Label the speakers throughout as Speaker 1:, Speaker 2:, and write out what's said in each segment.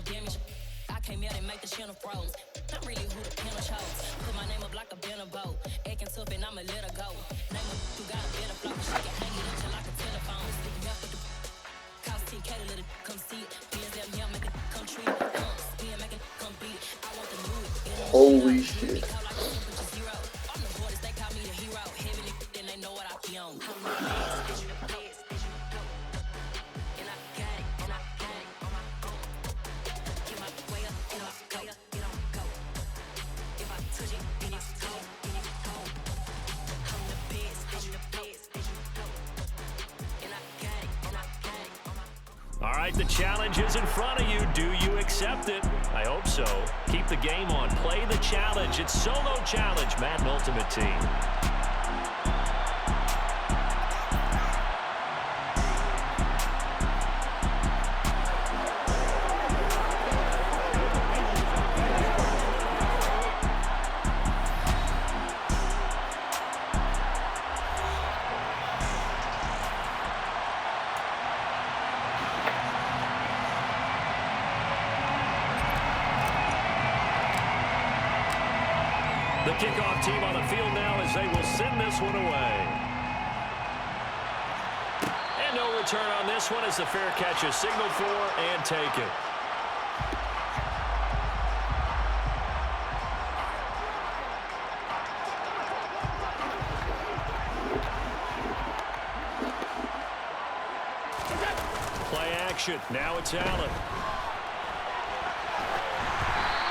Speaker 1: damage. I came out and make the channel froze. I'm really who the panel chose. Put my name up like a banner boat. Acting tough and I'ma let her go. Name up, you got a better flow. She can hang it up just like a telephone. Sleeping up with the cost 10K to let it come see it. Being them here, make it come treat it. Spin, make it come beat it. I want the mood.
Speaker 2: Holy shit.
Speaker 1: I'm the hardest, they call me the hero. Heavy then they know what I be on.
Speaker 3: All right, the challenge is in front of you. Do you accept it? I hope so. Keep the game on. Play the challenge. It's solo challenge, Madden Ultimate Team. The kickoff team on the field now as they will send this one away. And no return on this one as the fair catch is signaled for and taken. Play action. Now it's Allen.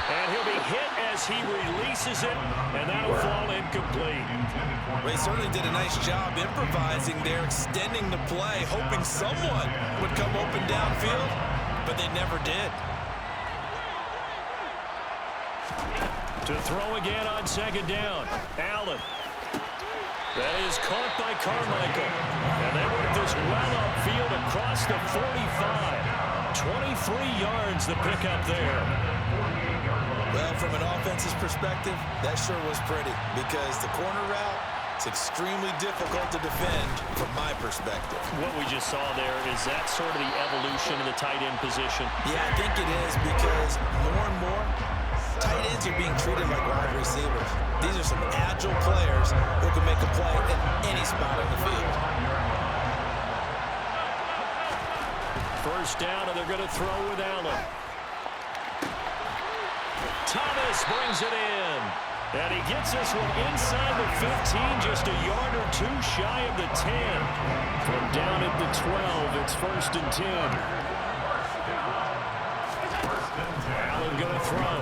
Speaker 3: And he'll be hit as he releases it, and that'll fall incomplete.
Speaker 4: Well, he certainly did a nice job improvising there, extending the play, hoping someone would come open downfield, but they never did.
Speaker 3: To throw again on second down. Allen. That is caught by Carmichael. And they work this well upfield across the 45. 23 yards the pickup there.
Speaker 4: Well, from an offense's perspective, that sure was pretty because the corner route is extremely difficult to defend from my perspective.
Speaker 3: What we just saw there, is that sort of the evolution of the tight end position?
Speaker 4: Yeah, I think it is because more and more, tight ends are being treated like wide receivers. These are some agile players who can make a play at any spot on the field.
Speaker 3: First down, and they're going to throw with Allen. Thomas brings it in. And he gets this one inside the 15, just a yard or two shy of the 10. From down at the 12, it's 1st and 10. Allen going to throw.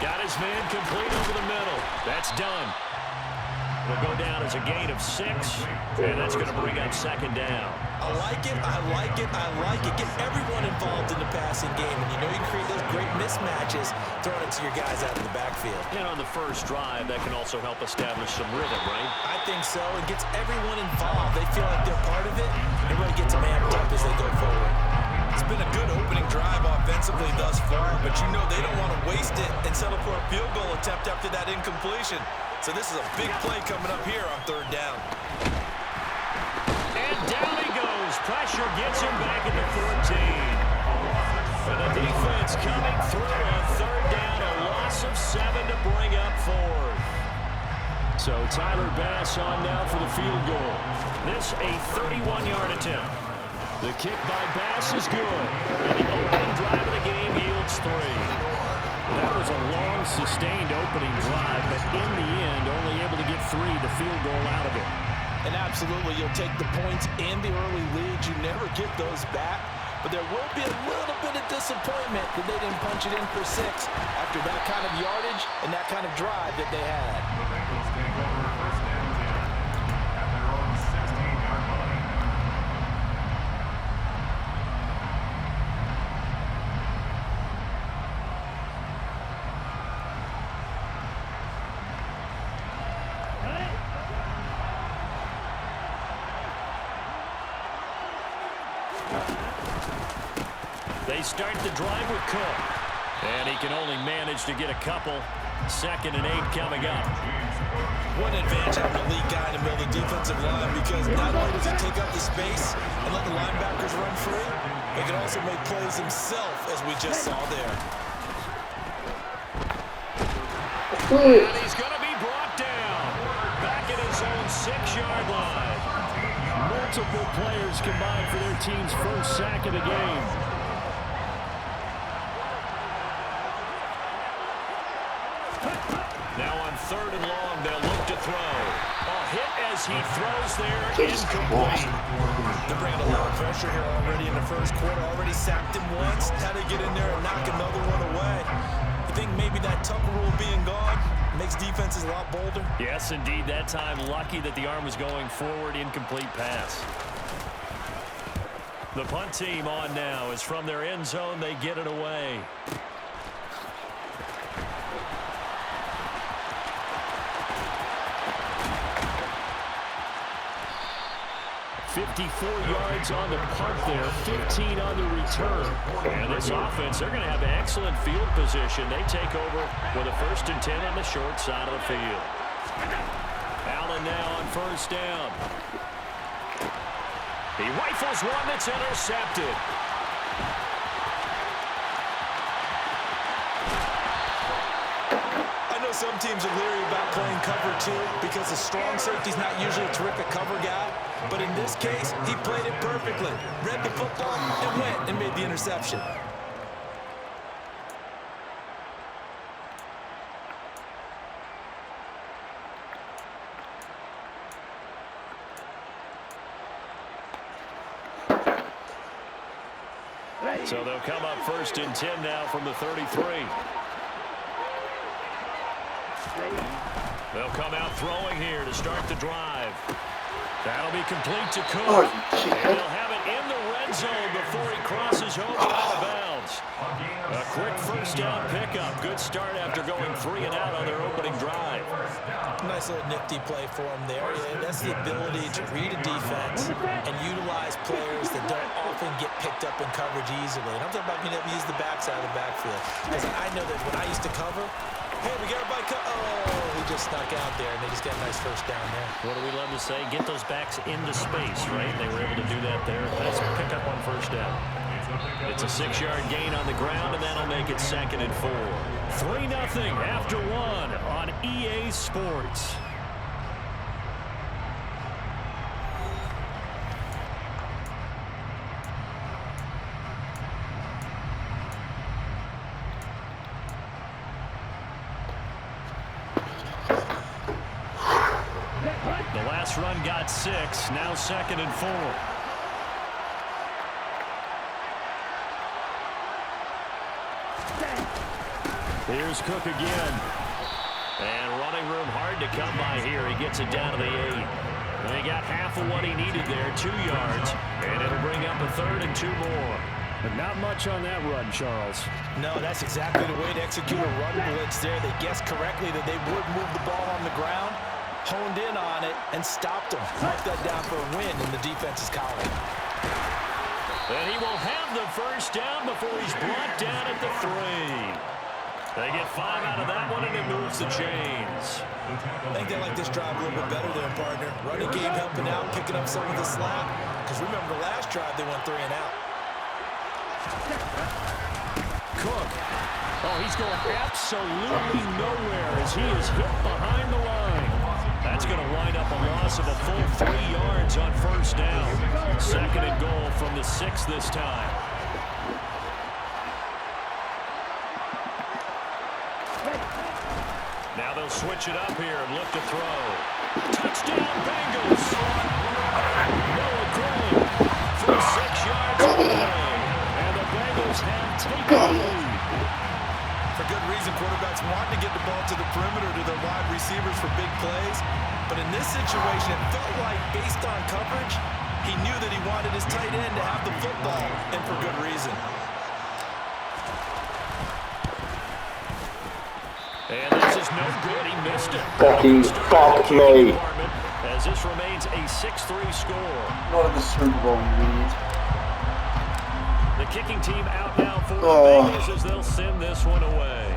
Speaker 3: Got his man complete over the middle. That's done. It'll go down as a gain of 6, and that's going to bring up second down.
Speaker 4: I like it, I like it, I like it. Get everyone involved in the passing game, and you know you create those great mismatches throwing it to your guys out in the backfield.
Speaker 3: And on the first drive, that can also help establish some rhythm, right?
Speaker 4: I think so. It gets everyone involved. They feel like they're part of it. Everybody gets them amped up as they go forward. It's been a good opening drive offensively thus far, but you know they don't want to waste it and settle for a field goal attempt after that incompletion. So this is a big play coming up here on 3rd down.
Speaker 3: And down he goes. Pressure gets him back at the 14. And the defense coming through on 3rd down. A loss of 7 to bring up 4th. So Tyler Bass on now for the field goal. This a 31-yard attempt. The kick by Bass is good. And the opening drive of the game yields 3. That was a long, sustained opening drive, but in the end, only able to get 3, the field goal out of it.
Speaker 4: And absolutely, you'll take the points and the early leads. You never get those back, but there will be a little bit of disappointment that they didn't punch it in for 6 after that kind of yardage and that kind of drive that they had.
Speaker 3: They start the drive with Cook. And he can only manage to get a couple. 2nd and 8 coming up.
Speaker 4: What an advantage having a lead guy in the middle of the defensive line, because not only does he take up the space and let the linebackers run free, He can also make plays himself, as we just saw there.
Speaker 3: And he's going to be brought down. Back at his own 6-yard line. Multiple players combined for their team's first sack of the game. Now on 3rd and long, they'll look to throw. A hit as he throws there, incomplete.
Speaker 4: They're bringing a lot of pressure here already in the first quarter. Already sacked him once. Had to get in there and knock another one away. You think maybe that Tucker rule being gone makes defenses a lot bolder?
Speaker 3: Yes, indeed. That time, lucky that the arm was going forward. Incomplete pass. The punt team on now is from their end zone. They get it away. 54 yards on the punt there, 15 on the return. And this offense, they're going to have excellent field position. They take over with a 1st and 10 on the short side of the field. Allen now on 1st down. He rifles one that's intercepted.
Speaker 4: I know some teams are leery about playing cover 2 because the strong safety's not usually a terrific cover guy. But in this case, he played it perfectly. Read the football and went and made the interception.
Speaker 3: So they'll come up 1st and 10 now from the 33. They'll come out throwing here to start the drive. That'll be complete to Cook. And they'll have it in the red zone before he crosses over out of bounds. A quick 1st down pickup. Good start after going 3 and out on their opening drive.
Speaker 4: Nice little nifty play for him there. Yeah, that's the ability to read a defense and utilize players that don't often get picked up in coverage easily. And I'm talking about being able to use the backside of the backfield. Because I know that when I used to cover, hey, we got everybody oh, he just snuck out there, and they just got a nice 1st down there.
Speaker 3: What do we love to say? Get those backs into space, right? They were able to do that there. Nice pick up on 1st down. It's a 6-yard gain on the ground, and that'll make it 2nd and 4. 3-0 after 1 on EA Sports. The last run got 6, now 2nd and 4. Here's Cook again. And running room hard to come by here. He gets it down to the 8. And he got half of what he needed there, 2 yards. And it'll bring up a 3rd and 2 more. But not much on that run, Charles.
Speaker 4: No, that's exactly the way to execute a run blitz there. They guessed correctly that they would move the ball on the ground, honed in on it, and stopped them. Marked that down for a win in the defense's column.
Speaker 3: And he will have the 1st down before he's brought down at the 3. They get 5 out of that one, and it moves the chains.
Speaker 4: I think they like this drive a little bit better there, partner. Running game helping out, picking up some of the slack. Because remember the last drive, they went 3 and out.
Speaker 3: Cook. Oh, he's going absolutely nowhere as he is hit behind the line. That's going to wind up a loss of a full 3 yards on 1st down. 2nd and goal from the 6 this time. Now they'll switch it up here and look to throw. Touchdown, Bengals! Noah Gray for 6 yards away. And the Bengals have taken the lead.
Speaker 4: For good reason, quarterbacks want to get the ball to the perimeter to their wide receivers for big plays. But in this situation, it felt like, based on coverage, he knew that he wanted his tight end to have the football, and for good reason.
Speaker 3: And this is no good. He missed it.
Speaker 2: Fucking fuck me.
Speaker 3: As this remains a 6-3 score.
Speaker 2: Not the Super Bowl, you
Speaker 3: The kicking team out now for the Bengals as they'll send this one away.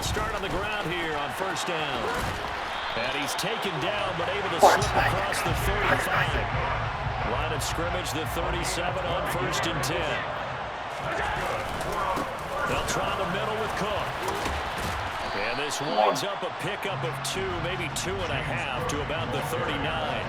Speaker 3: They'll start on the ground here on first down. And he's taken down, but able to slip across the 35. Line of scrimmage, the 37 on 1st and 10. They'll try the middle with Cook. And this winds up a pickup of 2, maybe 2.5 to about the 39.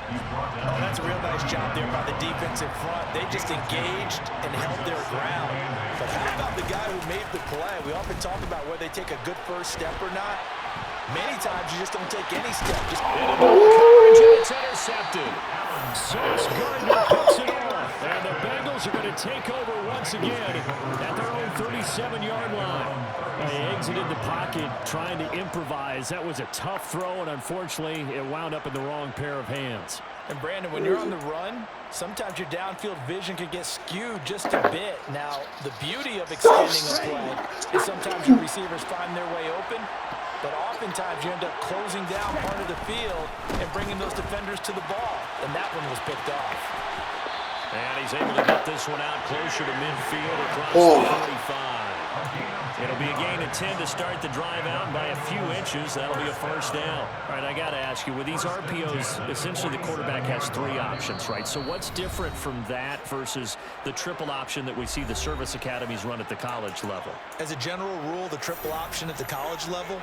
Speaker 4: Oh, that's a real nice job there by the defensive front. They just engaged and held their ground. But how about the guy who made the play? We often talk about whether they take a good first step or not. Many times you just don't take any step. Just
Speaker 3: coverage, and it's intercepted. Sauce Gardner picks it off. And the Bengals are going to take over once again at their own 37-yard line. They exited the pocket trying to improvise. That was a tough throw, and unfortunately, it wound up in the wrong pair of hands.
Speaker 4: And Brandon, when you're on the run, sometimes your downfield vision can get skewed just a bit. Now, the beauty of extending a play is sometimes your receivers find their way open, but oftentimes you end up closing down part of the field and bringing those defenders to the ball. And that one was picked off.
Speaker 3: And he's able to get this one out closer to midfield across the 45. It'll be a gain of 10 to start the drive out by a few inches. That'll be a first down. All right, I got to ask you, with these RPOs, essentially the quarterback has 3 options, right? So what's different from that versus the triple option that we see the service academies run at the college level?
Speaker 4: As a general rule, the triple option at the college level,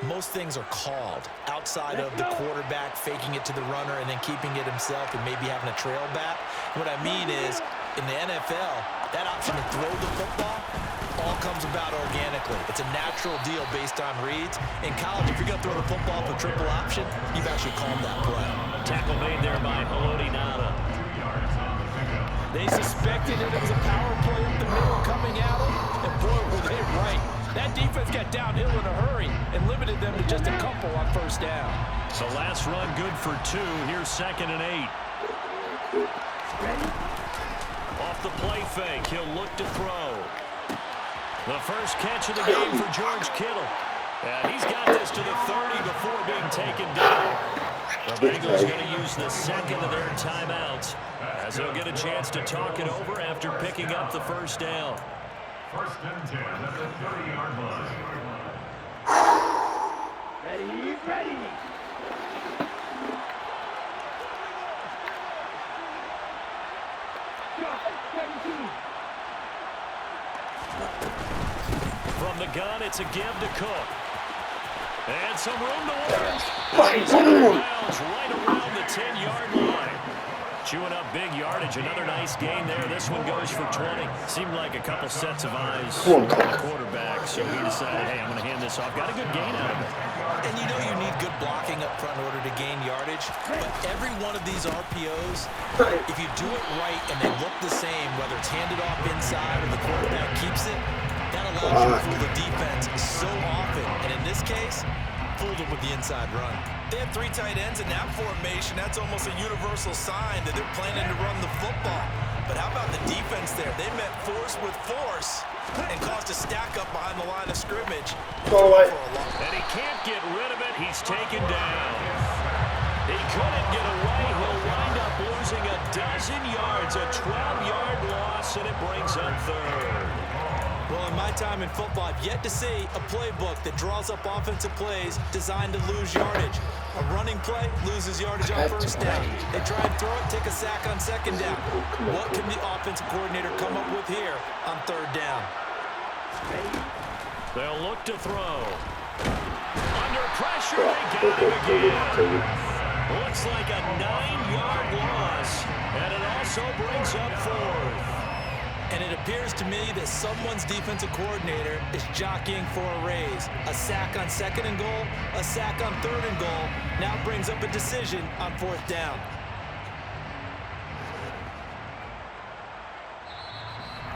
Speaker 4: most things are called outside of the quarterback faking it to the runner and then keeping it himself and maybe having a trail back. What I mean is, in the NFL, that option to throw the football all comes about organically. It's a natural deal based on reads. In college, if you're going to throw the football for triple option, you've actually called that play.
Speaker 3: Tackle made there by Haloti Ngata.
Speaker 4: They suspected it was a power play up the middle coming at them, and boy, were they right. That defense got downhill in a hurry and limited them to just a couple on first down.
Speaker 3: So last run good for 2. Here's 2nd and 8. Off the play fake, he'll look to throw. The first catch of the game for George Kittle. And he's got this to the 30 before being taken down. The Bengals going to use the second of their timeouts as they'll get a chance to talk it over after picking up the first down.
Speaker 5: 1st and 10 at the 30-yard line. Ready.
Speaker 3: From the gun, it's a give to Cook. And some room to work. He's out of bounds right around the 10-yard line. Chewing up big yardage. Another nice gain there. This one goes for 20. Seemed like a couple sets of eyes on the quarterback, so he decided, hey, I'm going to hand this off. Got a good gain out of it.
Speaker 4: And you know you need good blocking up front in order to gain yardage. But every one of these RPOs, if you do it right and they look the same, whether it's handed off inside or the quarterback keeps it, that allows you to fool the defense so often. And in this case, fooled them with the inside run. They have 3 tight ends in that formation. That's almost a universal sign that they're planning to run the football. But how about the defense there? They met force with force and caused a stack up behind the line of scrimmage.
Speaker 3: And he can't get rid of it. He's taken down. He couldn't get away. He'll wind up losing a dozen yards, a 12-yard loss, and it brings up 3rd.
Speaker 4: Well, in my time in football, I've yet to see a playbook that draws up offensive plays designed to lose yardage. A running play loses yardage on first down. They try and throw it, take a sack on second down. What can the offensive coordinator come up with here on 3rd down?
Speaker 3: They'll look to throw. Under pressure, they got him again. Looks like a 9-yard loss, and it also brings up 4th.
Speaker 4: And it appears to me that someone's defensive coordinator is jockeying for a raise. A sack on 2nd and goal, a sack on 3rd and goal. Now brings up a decision on 4th down.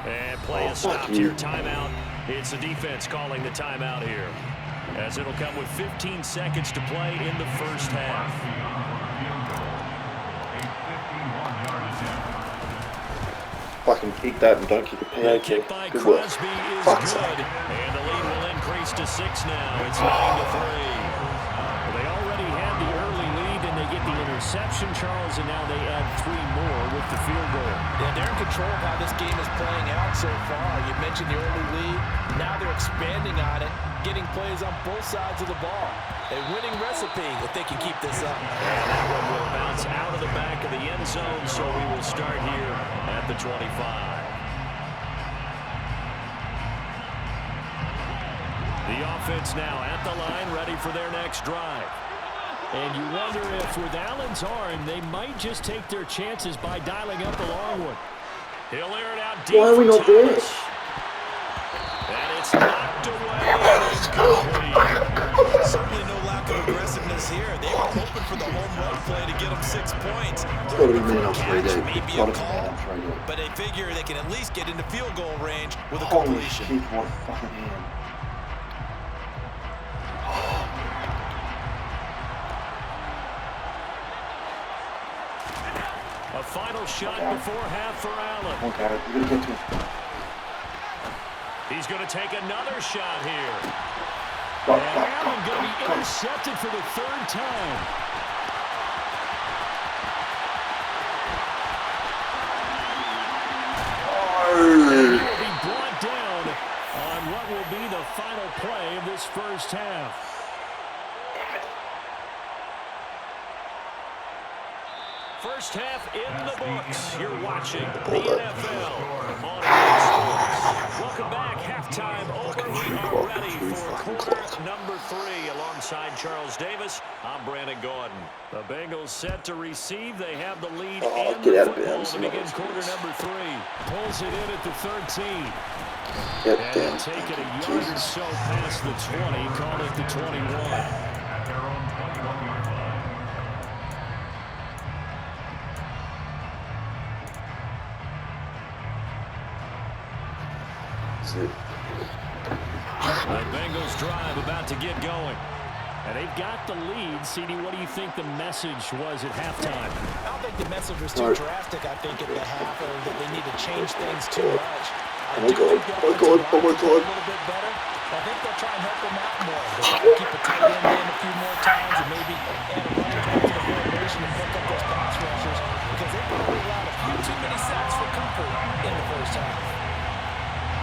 Speaker 3: And play is stopped here. Timeout. It's the defense calling the timeout here, as it'll come with 15 seconds to play in the first half.
Speaker 2: Fucking kick that and don't kick a PAT.
Speaker 3: Kick by Crosby is good, and the lead will increase to 6 now. It's 9-3. Well, they already had the early lead, and they get the interception, Charles, and now they add 3 more with the field goal.
Speaker 4: Yeah, they're in in control of how this game is playing out so far. You mentioned the early lead. Now they're expanding on it, getting plays on both sides of the ball. A winning recipe if they can keep this up.
Speaker 3: And that one will bounce out of the back of the end zone, so we will start here at the 25. The offense now at the line, ready for their next drive. And you wonder if with Allen's arm, they might just take their chances by dialing up the long one. He'll air it out deep.
Speaker 2: Why are we not there?
Speaker 3: And it's knocked away and incomplete.
Speaker 4: Certainly no lack of aggressiveness here. They were hoping for the home run play to get them 6 points.
Speaker 2: It's got to be man up
Speaker 4: Catch,
Speaker 2: 3D.
Speaker 4: maybe
Speaker 2: It's
Speaker 4: a
Speaker 2: got to be
Speaker 4: call,
Speaker 2: man up 3D.
Speaker 4: but they figure they can at least get into field goal range with a
Speaker 2: Holy
Speaker 4: completion.
Speaker 2: shit, what a fucking hand.
Speaker 3: A final shot before half for Allen.
Speaker 2: Okay, you're going to get to him.
Speaker 3: He's going to take another shot here.
Speaker 2: Go,
Speaker 3: And
Speaker 2: go,
Speaker 3: Allen
Speaker 2: go,
Speaker 3: going to be
Speaker 2: go.
Speaker 3: intercepted for the third time. And he will be brought down on what will be the final play of this first half. First half in the books. You're watching the NFL on EA Sports. Welcome back. Halftime over. We are ready for quarter number 3 alongside Charles Davis. I'm Brandon Gordon. The Bengals set to receive. They have the lead
Speaker 2: Oh,
Speaker 3: in
Speaker 2: get
Speaker 3: the
Speaker 2: out of
Speaker 3: football
Speaker 2: bounds.
Speaker 3: to begin quarter number 3. Pulls it in at the 13.
Speaker 2: Get
Speaker 3: And
Speaker 2: down.
Speaker 3: take it a yard or so past the 20. Call it the 21.
Speaker 5: At their own 21-yard line.
Speaker 3: The Bengals drive about to get going. And they've got the lead. CD, what do you think the message was at halftime?
Speaker 4: I don't think the message was too drastic, I think, at the half, or that they need to change things too much. I do think the offensive line can play a little bit better. I think they'll try and help them out more. They'll try to keep a tight end in a few more times and maybe add a running back to the formation and pick up those pass rushers because they probably allowed a few too many sacks for comfort in the first half.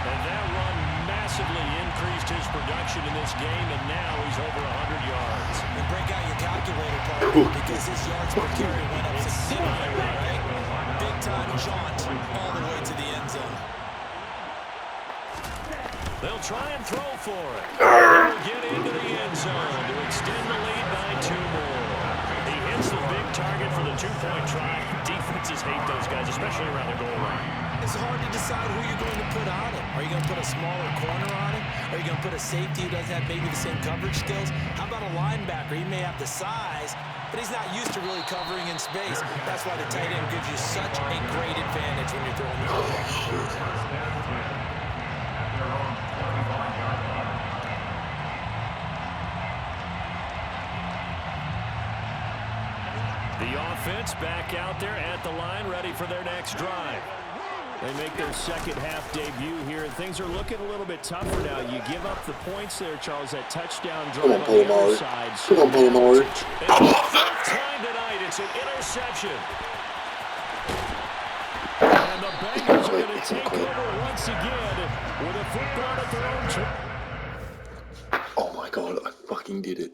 Speaker 3: And that run massively increased his production in this game, and now he's over 100 yards.
Speaker 4: And break out your calculator, partner, because his yards per carry went up significantly, right? Big-time jaunt all the way to the end zone.
Speaker 3: They'll try and throw for it. He'll get into the end zone to extend the lead by 2 more. He hits the big target for the 2-point try. Defenses hate those guys, especially around the goal line.
Speaker 4: It's hard to decide who you're going to put on it. Are you going to put a smaller corner on it? Are you going to put a safety who doesn't have maybe the same coverage skills? How about a linebacker? He may have the size, but he's not used to really covering in space. That's why the tight end gives you such a great advantage when you're throwing the ball.
Speaker 3: The offense back out there at the line, ready for their next drive. They make their second half debut here, and things are looking a little bit tougher now. You give up the points there, Charles, that touchdown drive on the other side.
Speaker 2: Come on, pull him over.
Speaker 3: It's the third time tonight. It's an interception. And the Bengals are going to take over once again with a football at their own.
Speaker 2: Oh my god, I fucking did it.